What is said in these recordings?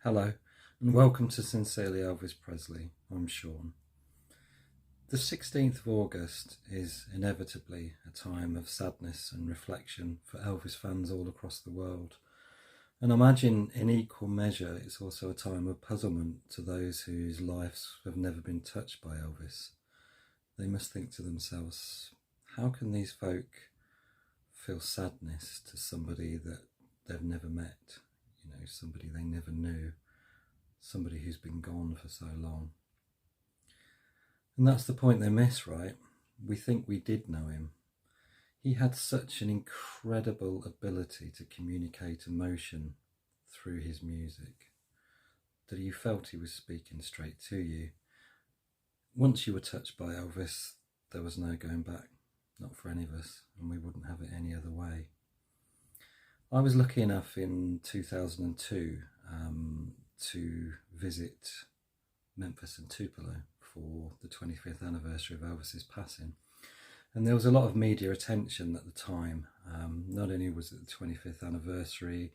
Hello, and welcome to Sincerely Elvis Presley. I'm Sean. The 16th of August is inevitably a time of sadness and reflection for Elvis fans all across the world. And I imagine in equal measure it's also a time of puzzlement to those whose lives have never been touched by Elvis. They must think to themselves, how can these folk feel sadness to somebody that they've never met? Somebody they never knew, somebody who's been gone for so long. And that's the point they miss, right? We think we did know him. He had such an incredible ability to communicate emotion through his music that you felt he was speaking straight to you. Once you were touched by Elvis, there was no going back, not for any of us, and we wouldn't have it any other way. I was lucky enough in 2002 to visit Memphis and Tupelo for the 25th anniversary of Elvis's passing. And there was a lot of media attention at the time. Not only was it the 25th anniversary,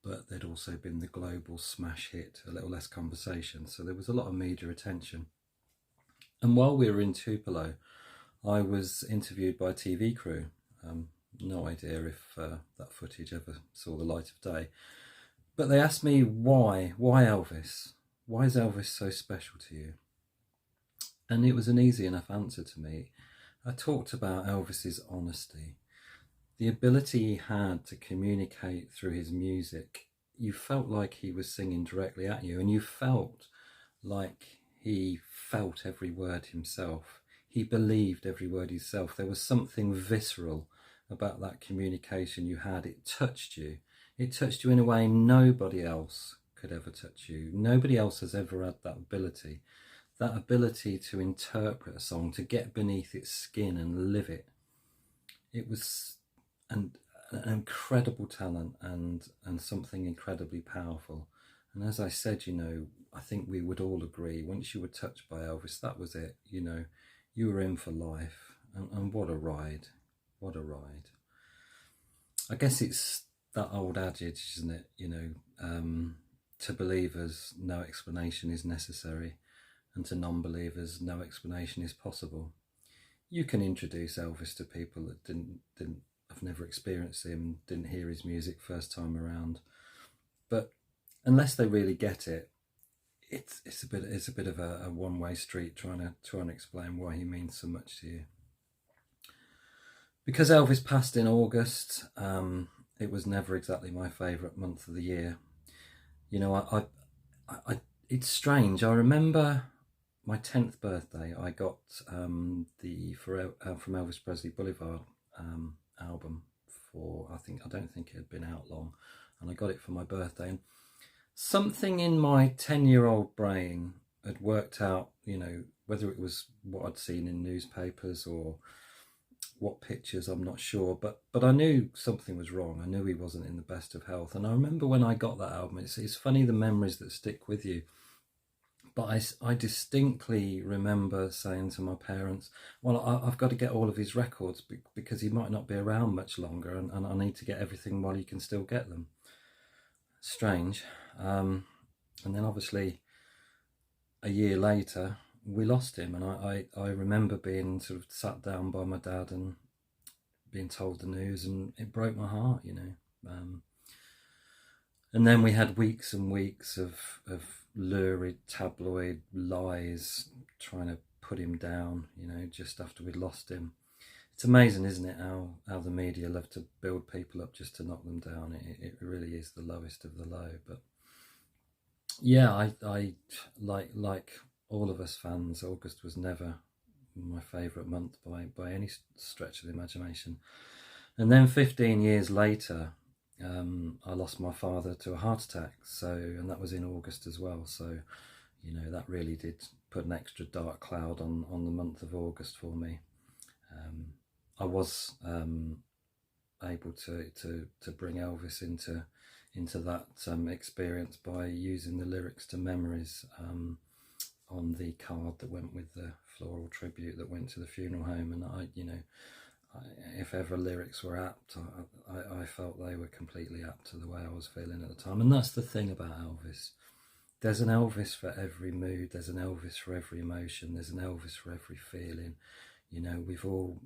but there'd also been the global smash hit, A Little Less Conversation. So there was a lot of media attention. And while we were in Tupelo, I was interviewed by a TV crew. No idea if that footage ever saw the light of day. But they asked me why Elvis? Why is Elvis so special to you? And it was an easy enough answer to me. I talked about Elvis's honesty, the ability he had to communicate through his music. You felt like he was singing directly at you, and you felt like he felt every word himself. He believed every word himself. There was something visceral about that communication you had. It touched you. It touched you in a way nobody else could ever touch you. Nobody else has ever had that ability. That ability to interpret a song, to get beneath its skin and live it. It was an incredible talent and something incredibly powerful. And as I said, I think we would all agree, once you were touched by Elvis, that was it. You were in for life. And what a ride. What a ride. I guess it's that old adage, isn't it? To believers, no explanation is necessary. And to non-believers, no explanation is possible. You can introduce Elvis to people that have never experienced him, didn't hear his music first time around. But unless they really get it, it's a bit of a one-way street trying to explain why he means so much to you. Because Elvis passed in August, it was never exactly my favourite month of the year. It's strange. I remember my 10th birthday, I got the From Elvis Presley Boulevard album I don't think it had been out long, and I got it for my birthday. And something in my 10-year-old brain had worked out, whether it was what I'd seen in newspapers or what pictures, I'm not sure, but I knew something was wrong. I knew he wasn't in the best of health. And I remember when I got that album, it's funny the memories that stick with you. But I distinctly remember saying to my parents, well, I've got to get all of his records because he might not be around much longer, and I need to get everything while you can still get them. Strange. And then obviously a year later, we lost him, and I remember being sort of sat down by my dad and being told the news, and it broke my heart, and then we had weeks and weeks of lurid tabloid lies trying to put him down, just after we'd lost him. It's amazing, isn't it, how the media love to build people up just to knock them down. It really is the lowest of the low. But yeah, I like all of us fans, August was never my favourite month by any stretch of the imagination. And then 15 years later, I lost my father to a heart attack. And that was in August as well. So, that really did put an extra dark cloud on the month of August for me. I was able to bring Elvis into that experience by using the lyrics to Memories on the card that went with the floral tribute that went to the funeral home. And if ever lyrics were apt, I felt they were completely apt to the way I was feeling at the time. And that's the thing about Elvis. there's an Elvis for every mood, there's an Elvis for every emotion, there's an Elvis for every feeling. You know, we've all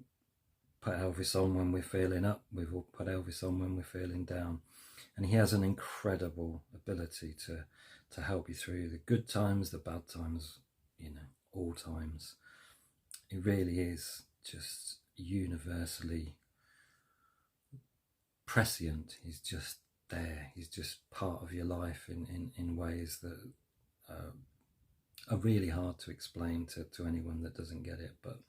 put Elvis on when we're feeling up, we've all put Elvis on when we're feeling down. And he has an incredible ability to help you through the good times, the bad times, you know, all times. He really is just universally prescient. He's just there. He's just part of your life in ways that are really hard to explain to anyone that doesn't get it. But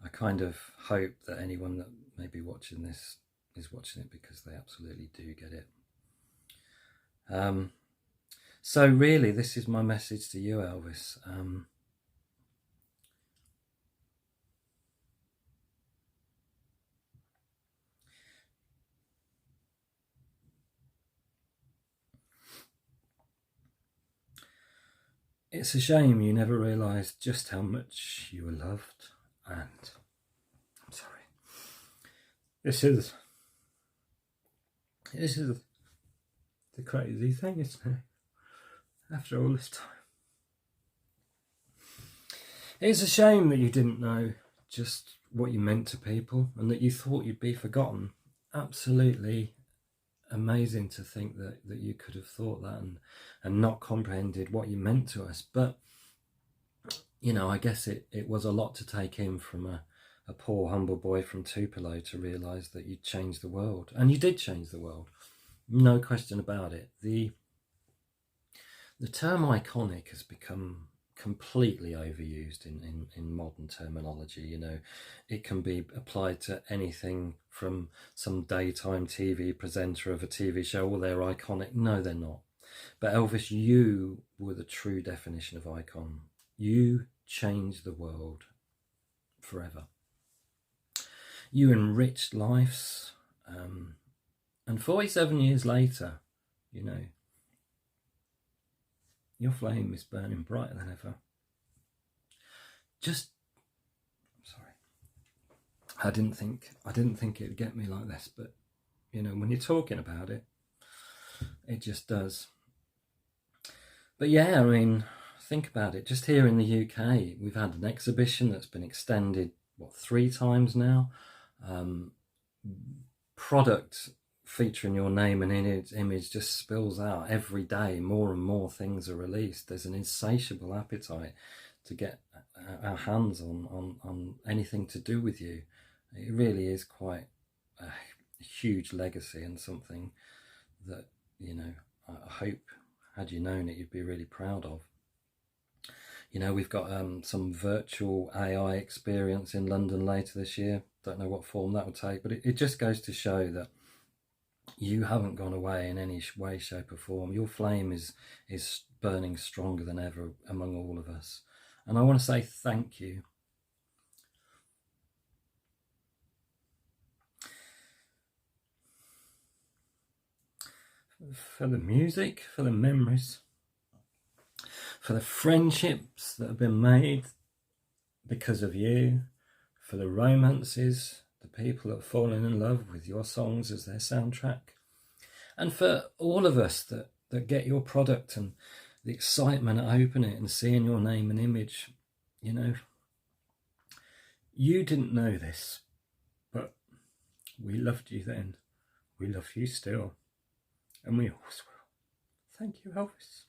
I kind of hope that anyone that may be watching this is watching it because they absolutely do get it. So really, this is my message to you, Elvis. It's a shame you never realised just how much you were loved, and I'm sorry. This is the crazy thing, isn't it? After all this time, it's a shame that you didn't know just what you meant to people and that you thought you'd be forgotten. Absolutely amazing to think that you could have thought that and not comprehended what you meant to us. But you know, I guess it was a lot to take in from a poor humble boy from Tupelo to realise that you'd changed the world. And you did change the world, no question about it. The term iconic has become completely overused in modern terminology. You know, it can be applied to anything from some daytime TV presenter of a TV show. Well, they're iconic. No, they're not. But Elvis, you were the true definition of icon. You changed the world forever. You enriched lives, and 47 years later, you know, your flame is burning brighter than ever. I'm sorry. I didn't think it'd get me like this, but you know, when you're talking about it, it just does. But yeah, I mean, think about it. Just here in the UK, we've had an exhibition that's been extended, 3 times now. Product featuring your name and image just spills out every day. More and more things are released. There's an insatiable appetite to get our hands on anything to do with you. It really is quite a huge legacy, and something that, you know, I hope, had you known it, you'd be really proud of. You know, we've got some virtual AI experience in London later this year. Don't know what form that will take, but it just goes to show that you haven't gone away in any way, shape or form. Your flame is burning stronger than ever among all of us. And I want to say thank you. For the music, for the memories, for the friendships that have been made because of you, for the romances, the people that have fallen in love with your songs as their soundtrack, and for all of us that get your product and the excitement at opening it and seeing your name and image. You know, you didn't know this, but we loved you then. We love you still, and we always will. Thank you, Elvis.